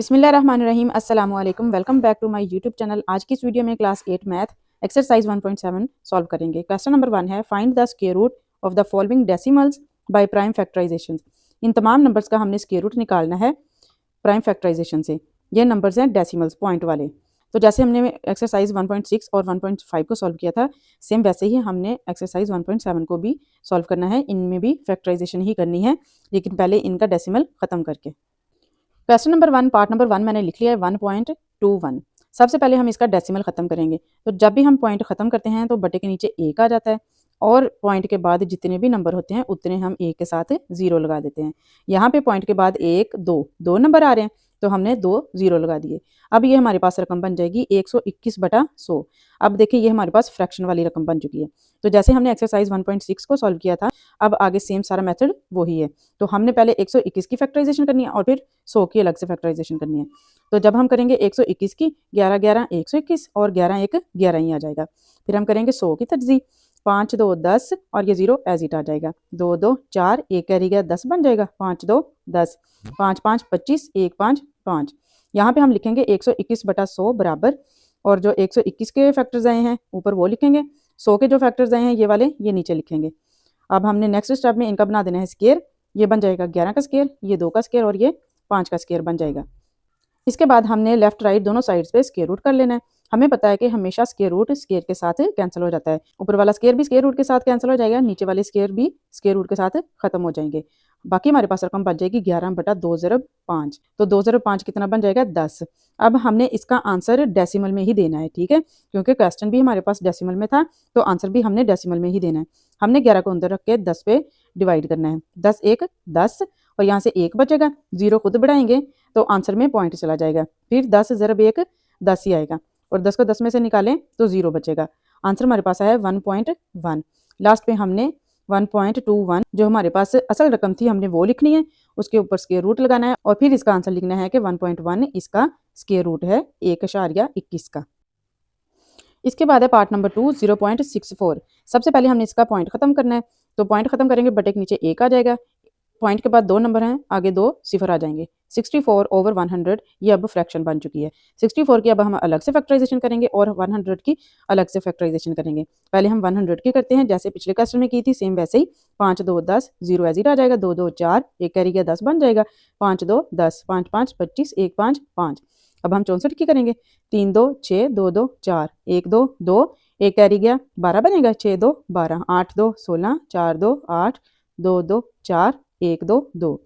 बिस्मिल्लाहिर्रहमानिर्रहीम अस्सलाम वालेकुम। Welcome back to my YouTube channel. आज की इस वीडियो में क्लास 8 मैथ एक्सरसाइज 1.7 सॉल्व करेंगे। क्वेश्चन नंबर 1 है find the square root of the following decimals by prime factorisation. इन तमाम नंबर्स का हमने स्क्वायर रूट निकालना है प्राइम फैक्टराइजेशन से। ये नंबर्स हैं डेसिमल्स पॉइंट वाले। तो जैसे हमने एक्सरसाइज 1.6 और 1.5 को सॉल्व किया था, सेम वैसे ही हमने एक्सरसाइज 1.7 को भी सॉल्व करना है। इनमें भी फैक्टराइजेशन ही करनी है, लेकिन पहले इनका डेसिमल खत्म करके। क्वेश्चन नंबर 1 पार्ट नंबर 1 मैंने लिख लिया है 1.21। सबसे पहले हम इसका डेसिमल खत्म करेंगे। तो जब भी हम पॉइंट खत्म करते हैं तो बटे के नीचे एक आ जाता है, और पॉइंट के बाद जितने भी नंबर होते हैं उतने हम एक के साथ जीरो लगा देते हैं। यहाँ पे पॉइंट के बाद एक दो नंबर आ रहे हैं, तो हमने 2 जीरो लगा दिए। अब ये हमारे पास रकम बन जाएगी 121/100। अब देखिए ये हमारे पास फ्रैक्शन वाली रकम बन चुकी है। तो जैसे हमने एक्सरसाइज 1.6 को सॉल्व किया था, अब आगे सेम सारा मेथड वही है। तो हमने पहले 121 की फैक्टराइजेशन करनी है और फिर 100 की अलग से फैक्टराइजेशन करनी है। तो जब हम करेंगे 121 की 11 11 121 और 11 1 11 ही आ जाएगा। फिर हम करेंगे 100 की तर्जी, 5 2 10 और ये जीरो एज इट आ जाएगा। 2 2 4 एक कैरी गया 10 बन जाएगा। 5 2 10 5 5 25 1 5 5। यहाँ पे हम लिखेंगे 121/100 बराबर, और जो 121 के फैक्टर्स आए हैं ऊपर वो लिखेंगे, 100 के जो फैक्टर्स आए हैं ये वाले ये नीचे लिखेंगे। अब हमने नेक्स्ट स्टेप में इनका बना देना है स्क्वायर। ये बन जाएगा 11 का स्क्वायर, ये 2 का स्क्वायर और ये 5 का स्क्वायर बन जाएगा। इसके बाद हमने लेफ्ट राइट दोनों साइड्स पे स्क्वायर रूट कर लेना है। हमें पता है कि हमेशा स्क्वायर रूट स्क्वायर के साथ कैंसिल हो जाता है। ऊपर वाला स्क्वायर भी स्क्वायर रूट के साथ कैंसिल हो जाएगा, नीचे वाले स्क्वायर भी स्क्वायर रूट के साथ खत्म हो जाएंगे। बाकी हमारे पास रकम बच जाएगी 11/2 ज़रब 5। तो 2 ज़रब 5 कितना बन जाएगा 10। अब हमने इसका आंसर डेसिमल में ही देना है, ठीक है, क्योंकि क्वेश्चन भी हमारे पास डेसिमल में था, तो आंसर भी हमने डेसिमल में ही देना है। हमने 11 को अंदर रख के 10 पे डिवाइड करना है। 10 1 10 और यहाँ से 1 बचेगा, जीरो खुद बढ़ाएंगे तो आंसर में पॉइंट चला जाएगा। फिर 10 ज़रब 1 10 ही आएगा, और 10 को 10 में से निकालें तो जीरो बचेगा। आंसर हमारे पास आया 1.1। लास्ट पे हमने 1.21 जो हमारे पास असल रकम थी हमने वो लिखनी है, उसके ऊपर स्क्वायर रूट लगाना है, और फिर इसका आंसर लिखना है कि 1.1 इसका स्क्वायर रूट है 1.21 का। इसके बाद है पार्ट नंबर 2 0.64। सबसे पहले हमने इसका पॉइंट खत्म करना है। तो पॉइंट खत्म करेंगे, बटे के नीचे एक आ जाएगा, पॉइंट के बाद 2 नंबर हैं, आगे 2 सिफर आ जाएंगे। 64/100 ये अब फ्रैक्शन बन चुकी है। 64 की अब हम अलग से फैक्टराइजेशन करेंगे और 100 की अलग से फैक्टराइजेशन करेंगे। पहले हम 100 की करते हैं, जैसे पिछले क्वेश्चन में की थी सेम वैसे ही। 5 2 10 जीरो एज इट आ जाएगा। 2 2 4 एक कैरी गया 10 बन जाएगा। 5 2 10 5 5 25 1 5 5। अब हम 64 की करेंगे। 3 2 6 2 2 4 1 2 2 एक कैरी गया 12 बनेगा। 6 2 12 8 2 16 4 2 8 2 2 4 1 2 2।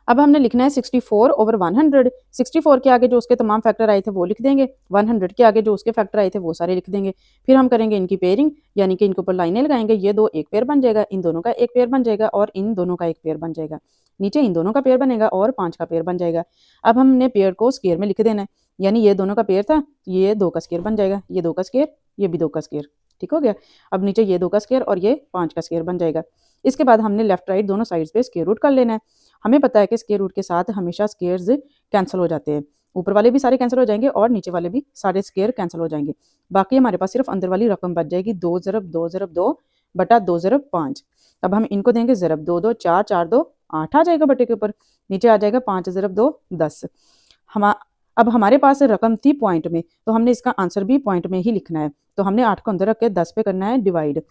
अब हमने लिखना है 64/100। 64 के आगे जो उसके तमाम फैक्टर आए थे वो लिख देंगे, 100 के आगे जो उसके फैक्टर आए थे वो सारे लिख देंगे। फिर हम करेंगे इनकी पेयरिंग, यानी कि इनके ऊपर लाइनें लगाएंगे। ये दो एक पेयर बन जाएगा, इन दोनों का एक पेयर बन जाएगा, और इन दोनों का एक पेयर बन जाएगा। नीचे इन दोनों का पेयर बनेगा और 5 का पेयर बन जाएगा। अब हमने पेयर को स्क्वायर में लिख देना है, यानी ये दोनों का पेयर था, ये 2 का स्क्वायर बन जाएगा, ये 2 का स्क्वायर, ये भी 2 का स्क्वायर। ठीक हो गया। अब नीचे ये 2 का स्क्वायर और ये 5 का स्क्वायर बन जाएगा। इसके बाद हमने लेफ्ट राइट दोनों साइड्स पे स्क्वायर रूट कर लेना है। हमें पता है कि स्क्वायर रूट के साथ हमेशा स्क्वायर्स कैंसिल हो जाते हैं। ऊपर वाले भी सारे कैंसिल हो जाएंगे और नीचे वाले भी सारे स्क्वायर कैंसिल हो जाएंगे। बाकी हमारे पास सिर्फ अंदर वाली रकम बच जाएगी 2 ज़रब 2 अब हम इनको देंगे ज़रब 2 2 4 4 2 8 आ जाएगा बटे के ऊपर। नीचे आ जाएगा 5 ज़रब 2 10। हम अब हमारे पास रकम थी पॉइंट में, तो हमने इसका आंसर भी पॉइंट में ही लिखना है। तो हमने 8 को अंदर रख के 10 पे करना है डिवाइड।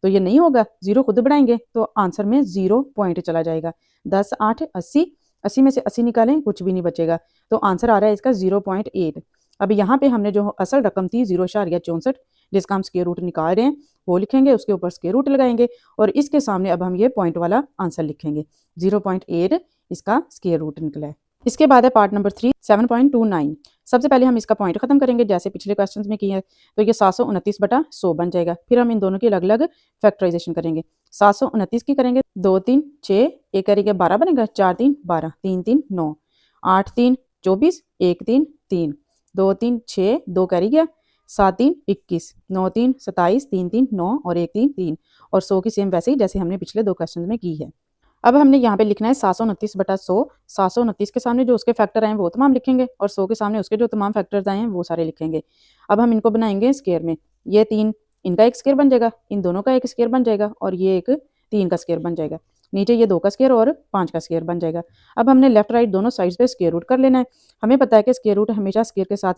तो ये नहीं होगा, जीरो खुद बढ़ाएंगे तो आंसर में जीरो पॉइंट चला जाएगा। 10 8 80, 80 में से 80 निकालें कुछ भी नहीं बचेगा, तो आंसर आ रहा है इसका 0.8। अब यहाँ पे हमने जो असल रकम थी 0.64 जिसका हम स्क्वायर रूट निकाल रहे हैं वो लिखेंगे, उसके ऊपर स्क्वायर रूट लगाएंगे, और इसके सामने अब हम ये पॉइंट वाला आंसर लिखेंगे। 0.8 इसका स्क्वायर रूट निकला है। इसके बाद है पार्ट नंबर 3 7.29। सबसे पहले हम इसका पॉइंट खत्म करेंगे, जैसे पिछले क्वेश्चंस में किया है। तो ये 729/100 बन जाएगा। फिर हम इन दोनों की अलग अलग फैक्टराइजेशन करेंगे। 729 की करेंगे 2 3 6 एक करेंगे 12 बनेगा। 4 3 12 3 3 9 8 3 24 1 3 3 2 3 6 2 कैरी गया 7 3 21 9 3 27 3 3 9 और 1 3 3, और 100 की सेम वैसे ही जैसे हमने पिछले 2 क्वेश्चन में की है। अब हमने यहाँ पे लिखना है 729/100। 729 के सामने जो उसके फैक्टर आए हैं वो तमाम लिखेंगे, और 100 के सामने उसके जो तमाम फैक्टर्स आए हैं वो सारे लिखेंगे। अब हम इनको बनाएंगे स्क्वायर में। ये 3 इनका एक स्क्वायर बन जाएगा, इन दोनों का एक स्क्वायर बन जाएगा, और ये एक 3 का स्क्वायर बन जाएगा। नीचे ये 2 का स्क्वायर और 5 का स्क्वायर बन जाएगा। अब हमने लेफ्ट राइट दोनों साइड्स पे स्क्वायर रूट कर लेना है। हमें पता है कि स्क्वायर रूट हमेशा स्क्वायर के साथ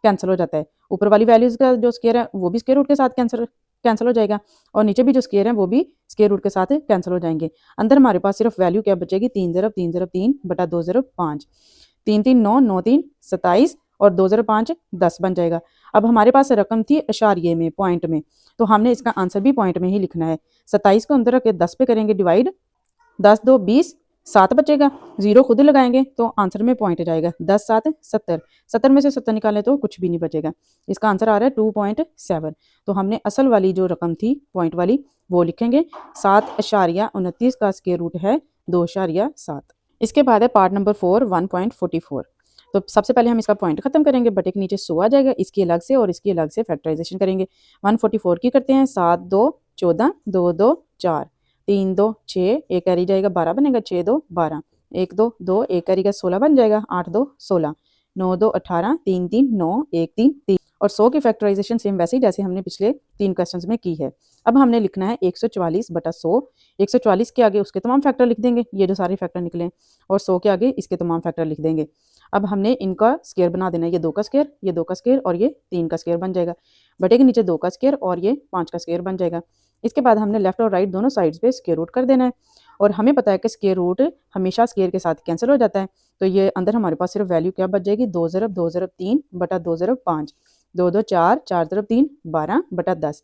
कैंसिल हो जाता है। ऊपर वाली वैल्यूज़ का जो स्क्वायर है वो भी स्क्वायर रूट के साथ कैंसिल हो जाएगा और नीचे भी जो स्क्वायर है वो भी स्क्वायर रूट के साथ कैंसिल हो जाएंगे। अंदर हमारे पास सिर्फ वैल्यू क्या बचेगी, 3 ज़रब 3 ज़रब 3 बटा 2 ज़रब 5, 3 3 9 9 3 27 और 2 ज़रब 5 10 बन जाएगा। अब हमारे पास रकम थी अशारिये में, पॉइंट में, तो हमने इसका आंसर भी पॉइंट में ही लिखना है। 27 को अंदर रख के 10 पे करेंगे डिवाइड, 10 2 20, 7 बचेगा, जीरो खुद लगाएंगे तो आंसर में पॉइंट जाएगा, 10 7 70, 70 में से 70 निकालें तो कुछ भी नहीं बचेगा। इसका आंसर आ रहा है 2.7। तो हमने असल वाली जो रकम थी पॉइंट वाली वो लिखेंगे। 7.29 का स्क्वायर रूट है 2.7। इसके बाद है पार्ट नंबर 4 1.44। तो सबसे पहले हम इसका पॉइंट खत्म करेंगे, बटे के नीचे 100 आ जाएगा, इसकी अलग से और इसकी अलग से फैक्टराइजेशन करेंगे। 144 की करते हैं, 7 2 14, 2 2 4, 3 2 6, एक कैरी जाएगा 12 बनेगा, 6 2 12, 1 2 2, एक कैरी का 16 बन जाएगा, 8 2 16, 9 2 18, 3 3 9, 1 3 3। और 100 की फैक्टराइजेशन सेम वैसे ही जैसे हमने पिछले 3 क्वेश्चंस में की है। अब हमने लिखना है 144 बटा 100। 144 के आगे उसके तमाम फैक्टर लिख देंगे, ये जो सारे फैक्टर निकले, और 100 के आगे इसके तमाम फैक्टर लिख देंगे। अब हमने इनका स्क्वायर बना देना है, ये 2 का स्क्वायर, ये 2 का स्क्वायर और ये 3 का स्क्वायर बन जाएगा। बटे के नीचे 2 का स्क्वायर और ये 5 का स्क्वायर बन जाएगा। इसके बाद हमने लेफ्ट और राइट दोनों साइड्स पे स्क्वायर रूट कर देना है और हमें पता है कि स्क्वायर रूट हमेशा स्क्वायर के साथ कैंसिल हो जाता है। तो ये अंदर हमारे पास सिर्फ वैल्यू क्या बच जाएगी, 2 ज़रब 2 ज़रब 3 बटा 2 ज़रब 5, 2 2 4, 4 ज़रब 3 12 बटा 10।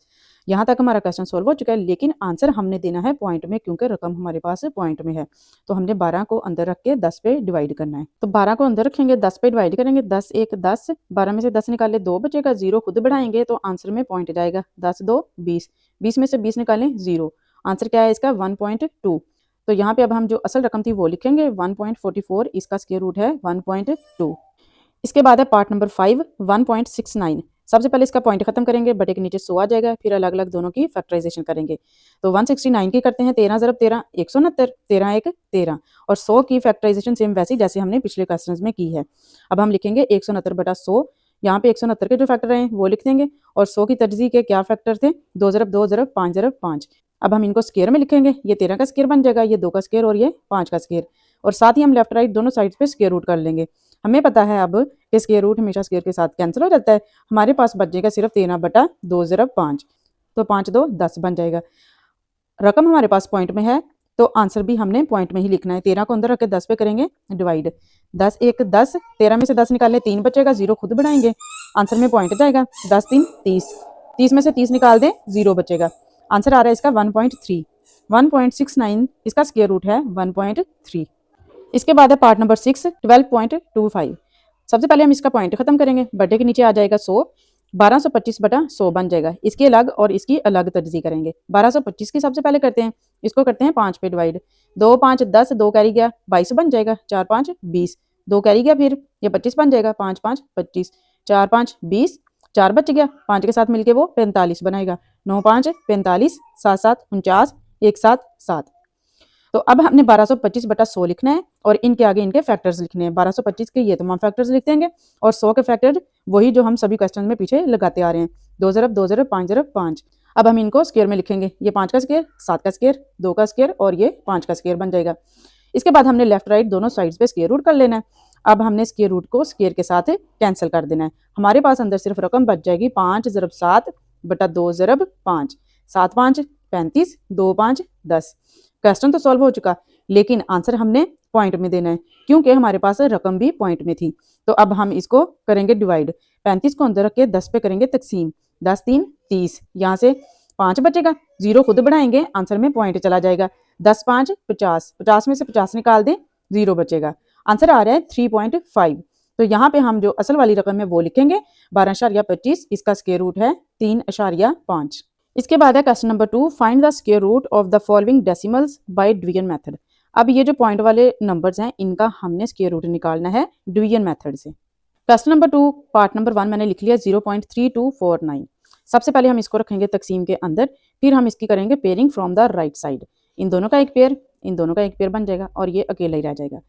यहाँ तक हमारा क्वेश्चन सॉल्व हो चुका है, लेकिन आंसर हमने देना है पॉइंट में, क्योंकि रकम हमारे पास पॉइंट में है। तो हमने 12 को अंदर रख के 10 पे डिवाइड करना है। तो 12 को अंदर रखेंगे, 10 पे डिवाइड करेंगे, 10 1 10, 12 में से 10 निकाले 2 बचेगा, जीरो खुद बढ़ाएंगे तो आंसर में पॉइंट जाएगा, 10 2 20, 20 में से 20 निकालें जीरो, आंसर क्या है इसका 1.2। तो यहाँ पे अब हम जो असल रकम थी वो लिखेंगे 1.44, इसका स्क्वायर रूट है 1.2। इसके बाद है पार्ट नंबर 5 1.69। सबसे पहले इसका पॉइंट खत्म करेंगे, बटे के नीचे 100 आ जाएगा, फिर अलग अलग दोनों की फैक्टराइजेशन करेंगे। तो 169 की करते हैं, 13 ज़रब 13 169, 13 1 13, और 100 की फैक्टराइजेशन सेम वैसी जैसे हमने पिछले क्वेश्चन में की है। अब हम लिखेंगे 169 बटा 100, यहाँ पे 169 के जो फैक्टर हैं वो लिख देंगे और 100 की तरजीह के क्या फैक्टर थे, 2 ज़रब 2 ज़रब 5 ज़रब 5। अब हम इनको स्क्वायर में लिखेंगे, ये 13 का स्क्वायर बन जाएगा, ये 2 का स्क्वायर और ये 5 का स्क्वायर, और साथ ही हम लेफ्ट राइट दोनों साइड्स पे स्क्वायर रूट कर लेंगे। हमें पता है अब कि स्क्वायर रूट हमेशा स्क्वायर के साथ कैंसिल हो जाता है। हमारे पास बच जाएगा सिर्फ 13 बटा 2 ज़रब 5, तो 5 2 10 बन जाएगा। रकम हमारे पास पॉइंट में है तो आंसर भी हमने पॉइंट में ही लिखना है। 13 को अंदर रख के 10 पे करेंगे डिवाइड, 10 1 10, 13 में से 10 निकालने 3 बचेगा, जीरो खुद बढ़ाएंगे, आंसर में पॉइंट जाएगा, 10 3 30, 30 में से 30 निकाल दें, जीरो बचेगा, आंसर आ रहा है इसका 1.3। 1.69 इसका स्क्वायर रूट है 1.3। इसके बाद है पार्ट नंबर 6 12.25। सबसे पहले हम इसका पॉइंट खत्म करेंगे, बटे के नीचे आ जाएगा 100, 1225 बटा 100 बन जाएगा, इसकी अलग और इसकी अलग तरजीह करेंगे। 1225 की सबसे पहले करते हैं, इसको करते हैं 5 पे डिवाइड, 2 5 10, 2 कैरी गया 22 बन जाएगा, 4 5 20, 2 कैरी गया फिर ये 25 बन जाएगा, 5 5 25, 4 5 20, 4 बच गया, 5 के साथ मिलके वो 45 बनाएगा, 9 5 45, 7 7 49, 1 7 7। तो अब हमने 1225 बटा 100 लिखना है और इनके आगे इनके फैक्टर्स लिखने हैं। 1225 के ये तमाम फैक्टर्स लिख देंगे और 100 के फैक्टर वही जो हम सभी क्वेश्चन में पीछे लगाते आ रहे हैं, 2 ज़रब 2 ज़रब 5 ज़रब 5। अब हम इनको स्क्वायर में लिखेंगे, ये 5 का स्क्वायर, 7 का स्क्वायर, 2 का स्क्वायर और ये 5 का स्क्वायर बन जाएगा। इसके बाद हमने लेफ्ट राइट दोनों साइड्स पे स्क्वायर रूट कर लेना है। अब हमने स्क्वायर रूट को स्क्वायर के साथ कैंसिल कर देना है। हमारे पास अंदर सिर्फ रकम बच जाएगी 5 ज़रब 7 बटा 2 ज़रब 5, 7 5 35, 2 5 10। क्वेश्चन तो सॉल्व हो चुका, लेकिन आंसर हमने पॉइंट में देना है क्योंकि हमारे पास रकम भी पॉइंट में थी। तो अब हम इसको करेंगे डिवाइड, 35 को अंदर रख के 10 पे करेंगे तकसीम, 10 3 30, यहाँ से 5 बचेगा, जीरो खुद बढ़ाएंगे, आंसर में पॉइंट चला जाएगा, 10 5 50, 50 में से 50 निकाल दें, जीरो बचेगा, आंसर आ रहा है 3.5। तो यहाँ पे हम जो असल वाली रकम है वो लिखेंगे 12.25, इसका स्क्वायर रूट है 3.5। इसके बाद है question number 2, find the square root of the following decimals by division method. अब ये जो पॉइंट वाले नंबर्स हैं इनका हमने स्क्वायर रूट निकालना है डिवीजन मेथड से। क्वेश्चन नंबर 2 पार्ट नंबर 1 मैंने लिख लिया 0.3249। सबसे पहले हम इसको रखेंगे तकसीम के अंदर, फिर हम इसकी करेंगे pairing from the right side. इन दोनों का एक पेयर, इन दोनों का एक पेयर बन जाएगा और ये अकेला ही रह जाएगा।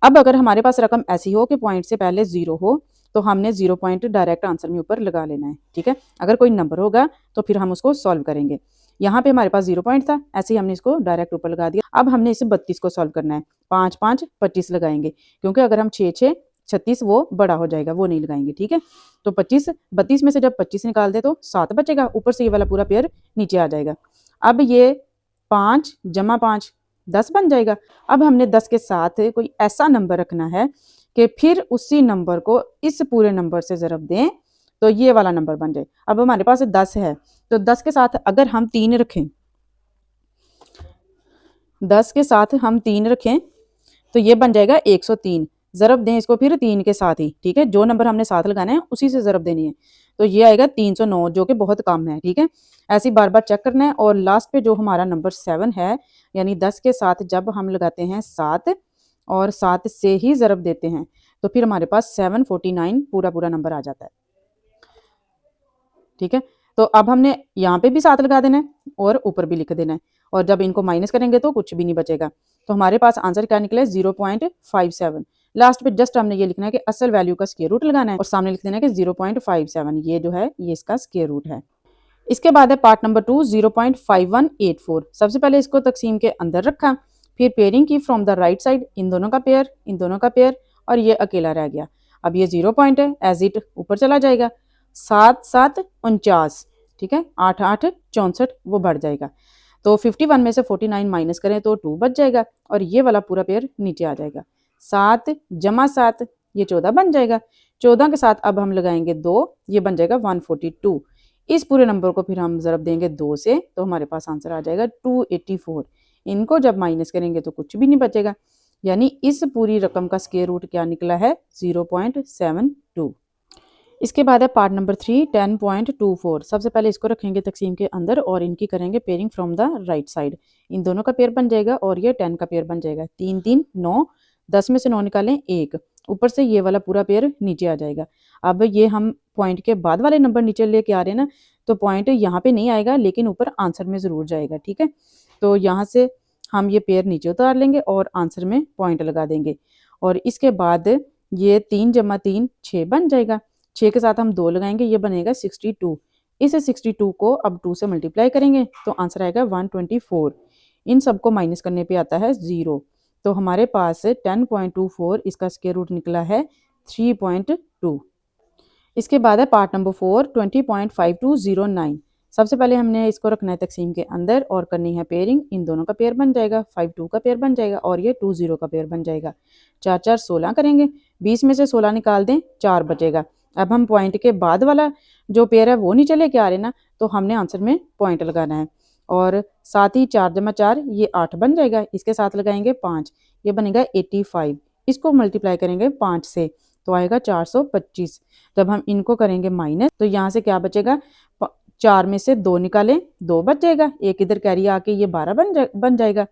अब अगर हमारे पास रकम ऐसी हो कि पॉइंट से पहले जीरो हो तो हमने 0 पॉइंट डायरेक्ट आंसर में ऊपर लगा लेना है, ठीक है। अगर कोई नंबर होगा तो फिर हम उसको सॉल्व करेंगे। यहाँ पे हमारे पास 0 पॉइंट था, ऐसे ही हमने इसको डायरेक्ट ऊपर लगा दिया। अब हमने इसे 32 को सॉल्व करना है। 5 5 25 लगाएंगे, क्योंकि अगर हम 6 6 36 वो बड़ा हो जाएगा, वो नहीं लगाएंगे। ठीक है, तो 25 32 में से जब 25 निकाल दे तो 7 बचेगा, ऊपर से ये वाला पूरा पेयर नीचे आ जाएगा। अब ये 5 जमा 5 10 बन जाएगा। अब हमने 10 के साथ कोई ऐसा नंबर रखना है कि फिर उसी नंबर को इस पूरे नंबर से ज़रब दें तो ये वाला नंबर बन जाए। अब हमारे पास 10 है, तो 10 के साथ अगर हम 3 रखें, 10 के साथ हम 3 रखें तो ये बन जाएगा 103। ज़रब दें इसको फिर 3 के साथ ही। ठीक है, जो नंबर हमने साथ लगाना है उसी से ज़रब देनी है, तो ये आएगा 309, जो कि बहुत कम है। ठीक है, ऐसे ही बार बार चेक करना है। और लास्ट पे जो हमारा नंबर 7 है, यानी 10 के साथ जब हम लगाते हैं 7 और 7 से ही ज़रब देते हैं तो फिर हमारे पास 749 पूरा नंबर आ जाता है। ठीक है, तो अब हमने यहाँ पे भी 7 लगा देना है और ऊपर भी लिख देना है, और जब इनको माइनस करेंगे तो कुछ भी नहीं बचेगा। तो हमारे पास आंसर क्या निकला है? 0.57। लास्ट पे जस्ट हमने ये लिखना है कि असल वैल्यू का स्क्वायर रूट लगाना है और सामने लिख देना है कि 0.57, ये जो है ये इसका स्क्वायर रूट है। इसके बाद है पार्ट नंबर 2, 0.5184। सबसे पहले इसको तकसीम के अंदर रखा, फिर पेयरिंग की फ्रॉम द राइट साइड, इन दोनों का पेयर, इन दोनों का पेयर, और ये अकेला रह गया। अब ये 0 पॉइंट है, एज इट ऊपर चला जाएगा। 7 7 49, ठीक है, 8 8 64 वो बढ़ जाएगा। तो 51 में से 49 माइनस करें तो 2 बच जाएगा, और ये वाला पूरा पेयर नीचे आ जाएगा। 7 जमा 7 ये 14 बन जाएगा। 14 के साथ अब हम लगाएंगे 2, ये बन जाएगा 142। इस पूरे नंबर को फिर हम ज़रब देंगे 2 से, तो हमारे पास आंसर आ जाएगा 284। इनको जब माइनस करेंगे तो कुछ भी नहीं बचेगा, यानी इस पूरी रकम का स्क्वायर रूट क्या निकला है? 0.72। इसके बाद है पार्ट नंबर 3, 10.24। सबसे पहले इसको रखेंगे तकसीम के अंदर और इनकी करेंगे pairing from the right side. इन दोनों का पेयर बन जाएगा और ये 10 का पेयर बन जाएगा। 3 3 9, 10 में से 9 निकालें 1, ऊपर से ये वाला पूरा पेयर नीचे आ जाएगा। अब ये हम पॉइंट के बाद वाले नंबर नीचे लेके आ रहे हैं ना, तो पॉइंट यहाँ पे नहीं आएगा लेकिन ऊपर आंसर में ज़रूर जाएगा। ठीक है, तो यहाँ से हम ये पेयर नीचे उतार लेंगे और आंसर में पॉइंट लगा देंगे, और इसके बाद ये 3 जमा 3 6 बन जाएगा। 6 के साथ हम 2 लगाएंगे, ये बनेगा 62। इस 62 को अब 2 से मल्टीप्लाई करेंगे तो आंसर आएगा 124। इन सबको माइनस करने पे आता है 0। तो हमारे पास 10.24 इसका स्क्वायर रूट निकला है 3.2। इसके बाद है पार्ट नंबर 4, 20.5209। सबसे पहले हमने इसको रखना है तकसीम के अंदर और करनी है पेयरिंग। इन दोनों का पेयर बन जाएगा, 5 2 का पेयर बन जाएगा और ये 2 0 का पेयर बन जाएगा। 4 4 16 करेंगे, 20 में से 16 निकाल दें 4 बचेगा। अब हम पॉइंट के बाद वाला जो पेयर है वो नीचे लेके आ रहे हैं ना, तो हमने आंसर में पॉइंट लगाना है, और साथ ही 4 जमा 4 ये 8 बन जाएगा। इसके साथ लगाएंगे 5, ये बनेगा 85। इसको मल्टीप्लाई करेंगे 5 से तो आएगा 425। जब हम इनको करेंगे माइनस तो यहाँ से क्या बचेगा? 4 में से 2 निकालें 2 बच जाएगा, एक इधर कैरी आके ये 12 बन जाएगा।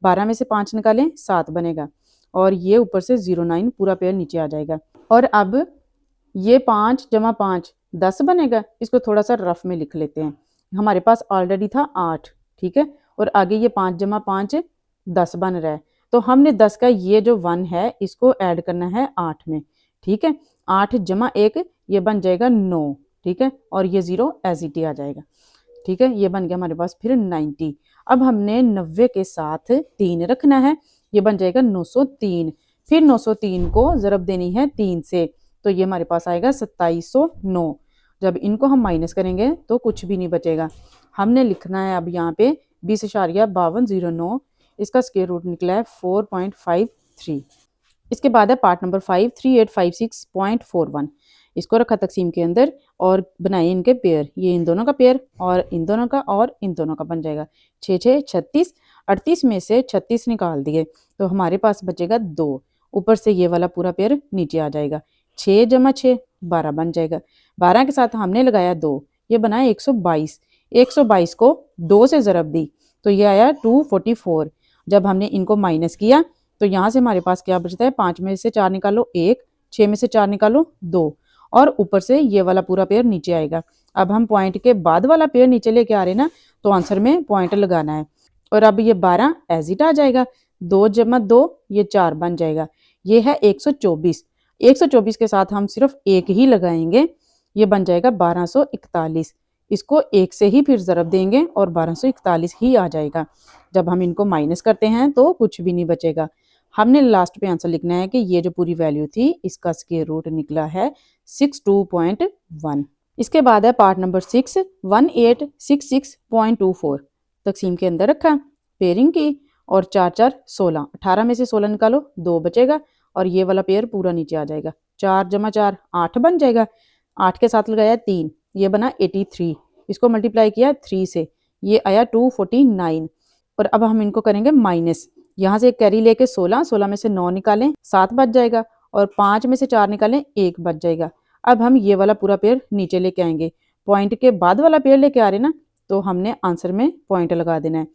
12 में से 5 निकालें 7 बनेगा, और ये ऊपर से 09 पूरा पेयर नीचे आ जाएगा। और अब ये 5 जमा 5 10 बनेगा। इसको थोड़ा सा रफ में लिख लेते हैं, हमारे पास ऑलरेडी था 8, ठीक है, और आगे ये 5 जमा 5 10 बन रहा है, तो हमने 10 का ये जो 1 है इसको ऐड करना है 8 में। ठीक है, 8 जमा 1 ये बन जाएगा 9, ठीक है, और ये 0 एज इट आ जाएगा। ठीक है, ये बन गया हमारे पास फिर 90। अब हमने 90 के साथ 3 रखना है, ये बन जाएगा 903। फिर 903 को ज़रब देनी है 3 से, तो ये हमारे पास आएगा 2709। जब इनको हम माइनस करेंगे तो कुछ भी नहीं बचेगा। हमने लिखना है अब यहाँ पे 20.5209, इसका स्क्वायर रूट निकला है 4.53। इसके बाद है पार्ट नंबर 5, 3856.41। इसको रखा तकसीम के अंदर और बनाए इनके पेयर, ये इन दोनों का पेयर और इन दोनों का और इन दोनों का बन जाएगा। 6 6 36, 38 में से 36 निकाल दिए तो हमारे पास बचेगा 2, ऊपर से ये वाला पूरा पेयर नीचे आ जाएगा। 6 जमा 6 12 बन जाएगा। 12 के साथ हमने लगाया 2, ये बना 122। 122 को 2 से ज़रब दी तो ये आया 244। जब हमने इनको माइनस किया तो यहाँ से हमारे पास क्या बचता है? 5 में से 4 निकालो 1, 6 में से 4 निकालो 2, और ऊपर से ये वाला पूरा पेयर नीचे आएगा। अब हम पॉइंट के बाद वाला पेयर नीचे लेके आ रहे हैं ना, तो आंसर में पॉइंट लगाना है। और अब ये 12 एज इट आ जाएगा। 2 जमा 2 ये 4 बन जाएगा। ये है 124। 124 के साथ हम सिर्फ 1 ही लगाएंगे, ये बन जाएगा 1241। इसको 1 से ही फिर ज़रब देंगे और 1241 ही आ जाएगा। जब हम इनको माइनस करते हैं तो कुछ भी नहीं बचेगा। हमने लास्ट पे आंसर लिखना है कि ये जो पूरी वैल्यू थी इसका स्क्वायर रूट निकला है 62.1। इसके बाद है पार्ट नंबर 6 1866.24। तकसीम के अंदर रखा, पेयरिंग की और 4 4 16, 18 में से 16 निकालो 2 बचेगा और ये वाला पेयर पूरा नीचे आ जाएगा। 4 जमा 4 8 बन जाएगा, 8 के साथ लगाया 3, ये बना 83। इसको मल्टीप्लाई किया 3 से, ये आया 249। और अब हम इनको करेंगे माइनस, यहाँ से एक कैरी लेके 16, 16 में से 9 निकालें 7 बच जाएगा और 5 में से 4 निकालें 1 बच जाएगा। अब हम ये वाला पूरा पेयर नीचे लेके आएंगे, पॉइंट के बाद वाला पेयर लेके आ रहे ना, तो हमने आंसर में पॉइंट लगा देना है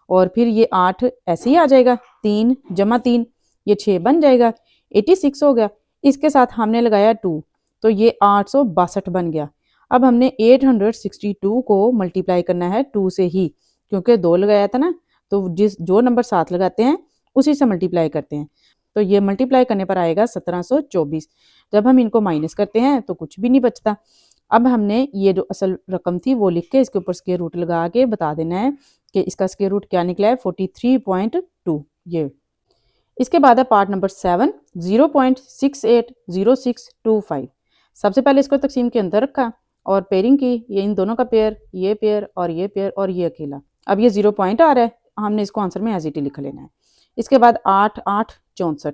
और फिर ये 8 ऐसे ही आ जाएगा, 3 जमा 3 ये 6 बन जाएगा, 86 हो गया। इसके साथ हमने लगाया 2 तो ये 862 बन गया। अब हमने 862 को मल्टीप्लाई करना है 2 से ही, क्योंकि 2 लगाया था ना, तो जो नंबर 7 लगाते हैं उसी से मल्टीप्लाई करते हैं। तो ये मल्टीप्लाई करने पर आएगा 1724। जब हम इनको माइनस करते हैं तो कुछ भी नहीं बचता। अब हमने ये जो असल रकम थी वो लिख के इसके ऊपर स्क्वायर रूट लगा के बता देना है कि इसका स्क्वायर रूट क्या निकला है 43.2। ये इसके बाद है पार्ट नंबर 7 0.680625। सबसे पहले इसको तकसीम के अंदर रखा और पेयरिंग की, ये इन दोनों का पेयर, ये पेयर और ये पेयर और ये अकेला। अब ये 0 पॉइंट आ रहा है, हमने इसको आंसर में एज इट इज लिख लेना है। इसके बाद 8 8 64,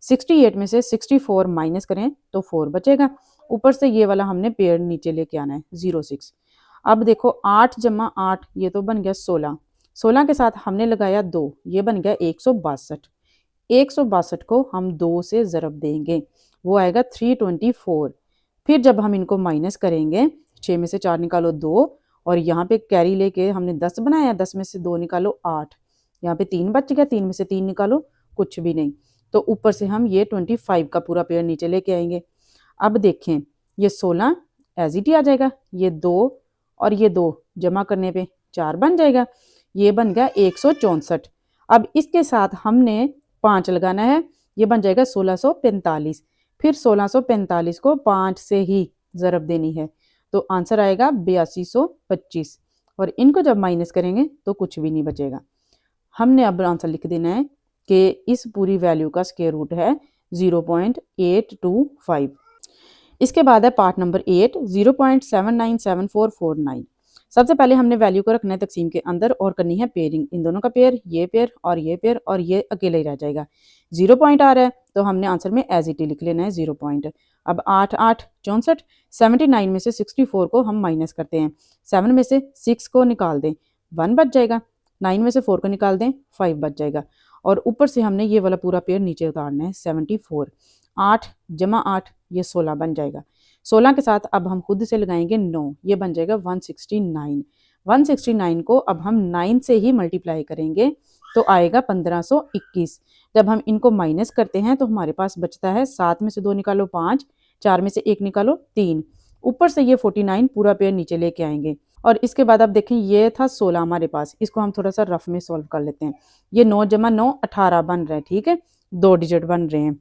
68 में से 64 माइनस करें तो 4 बचेगा। ऊपर से ये वाला हमने पेयर नीचे लेके आना है 06। अब देखो 8 जमा 8 ये तो बन गया 16, 16 के साथ हमने लगाया 2, ये बन गया 162। 162 को हम 2 से ज़रब देंगे, वो आएगा 324। फिर जब हम इनको माइनस करेंगे, 6 में से 4 निकालो 2 और यहाँ पे कैरी लेके हमने 10 बनाया, 10 में से 2 निकालो 8, यहाँ पे 3 बच गया, 3 में से 3 निकालो कुछ भी नहीं। तो ऊपर से हम ये 25 का पूरा पेयर नीचे लेके आएंगे। अब देखें ये 16 एज इट ही आ जाएगा, ये 2 और ये 2 जमा करने पे 4 बन जाएगा, ये बन गया 164। अब इसके साथ हमने 5 लगाना है, ये बन जाएगा 1645। फिर 1645 को 5 से ही ज़रब देनी है, तो आंसर आएगा 8225 और इनको जब माइनस करेंगे तो कुछ भी नहीं बचेगा। हमने अब आंसर लिख देना है कि इस पूरी वैल्यू का स्क्वायर रूट है 0.825। इसके बाद है पार्ट नंबर 8 0.797449। सबसे पहले हमने वैल्यू को रखना है तकसीम के अंदर और करनी है पेयरिंग, इन दोनों का पेयर, ये पेयर और ये पेयर और ये अकेला ही रह जाएगा। 0 पॉइंट आ रहा है तो हमने आंसर में एज इट ही लिख लेना है 0 पॉइंट। अब 8 8 64, 79 में से 64 को हम माइनस करते हैं, 7 में से 6 को निकाल दें 1 बच जाएगा, 9 में से 4 को निकाल दें 5 बच जाएगा और ऊपर से हमने ये वाला पूरा पेयर नीचे उतारना है 74। 8 जमा 8 ये 16 बन जाएगा, 16 के साथ अब हम खुद से लगाएंगे 9, ये बन जाएगा 169। 169 को अब हम 9 से ही मल्टीप्लाई करेंगे तो आएगा 1521। जब हम इनको माइनस करते हैं तो हमारे पास बचता है 7 में से 2 निकालो 5, 4 में से 1 निकालो 3, ऊपर से ये 49 पूरा पेयर नीचे लेके आएंगे। और इसके बाद आप देखें ये था 16 हमारे पास, इसको हम थोड़ा सा रफ में सॉल्व कर लेते हैं। ये 9 जमा 9 18 बन रहा है, ठीक है, 2 डिजिट बन रहे हैं।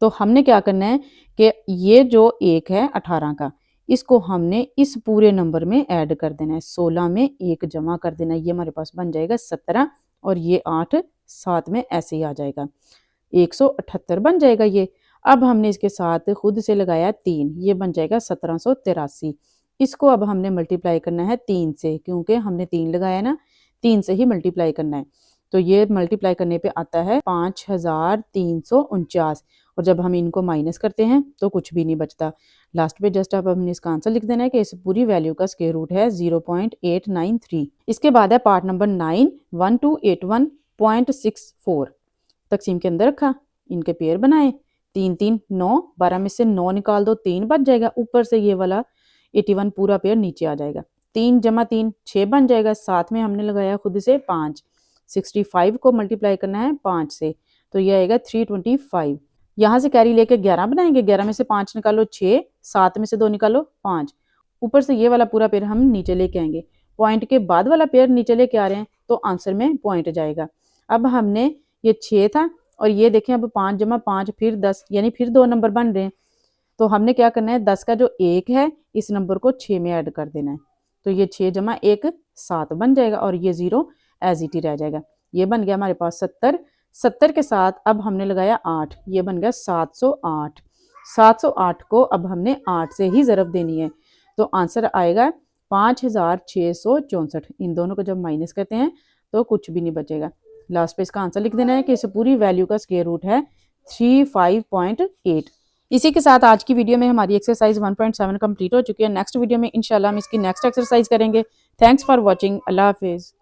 तो हमने क्या करना है कि ये जो 1 है 18 का, इसको हमने इस पूरे नंबर में ऐड कर देना है, 16 में 1 जमा कर देना है, ये हमारे पास बन जाएगा 17 और ये 8 साथ में ऐसे ही आ जाएगा 178 बन जाएगा ये। अब हमने इसके साथ खुद से लगाया 3, ये बन जाएगा 1783। इसको अब हमने मल्टीप्लाई करना है 3 से, क्योंकि हमने 3 लगाया ना, 3 से ही मल्टीप्लाई करना है। तो ये मल्टीप्लाई करने पे आता है 5349 और जब हम इनको माइनस करते हैं तो कुछ भी नहीं बचता। लास्ट पे जस्ट अब हमने इसका आंसर लिख देना है कि इस पूरी वैल्यू का स्क्वायर रूट है 0.893। इसके बाद है पार्ट नंबर 9 1281.64। तकसीम के अंदर रखा, इनके पेयर बनाए, 3 3 9, 12 में से 9 निकाल दो 3 बच जाएगा, ऊपर से ये वाला 81 पूरा पेयर नीचे आ जाएगा, 3 जमा 3 6 बन जाएगा, साथ में हमने लगाया खुद से 5, 65 को मल्टीप्लाई करना है 5 से तो ये आएगा 325। यहाँ से कैरी लेके 11 बनाएंगे, 11 में से 5 निकालो 6, 7 में से 2 निकालो 5, ऊपर से ये वाला पूरा पेयर हम नीचे लेके आएंगे, पॉइंट के बाद वाला पेयर नीचे लेके आ रहे हैं तो आंसर में पॉइंट जाएगा। अब हमने ये 6 था और ये देखें अब 5 जमा 5 फिर 10, यानी फिर 2 नंबर बन रहे हैं। तो हमने क्या करना है, 10 का जो 1 है इस नंबर को 6 में ऐड कर देना है, तो ये 6 जमा 1 7 बन जाएगा और ये 0 एज इट ही रह जाएगा। ये बन गया हमारे पास 70। 70 के साथ अब हमने लगाया 8, ये बन गया 708। 708 को अब हमने 8 से ही ज़रब देनी है, तो आंसर आएगा 5664। इन दोनों को जब माइनस करते हैं तो कुछ भी नहीं बचेगा। लास्ट पे इसका आंसर लिख देना है कि इस पूरी वैल्यू का स्क्वायर रूट है 35.8। इसी के साथ आज की वीडियो में हमारी एक्सरसाइज 1.7 कंप्लीट हो चुकी है। नेक्स्ट वीडियो में इंशाल्लाह हम इसकी नेक्स्ट एक्सरसाइज करेंगे। Thanks for watching. अल्लाह हाफिज़।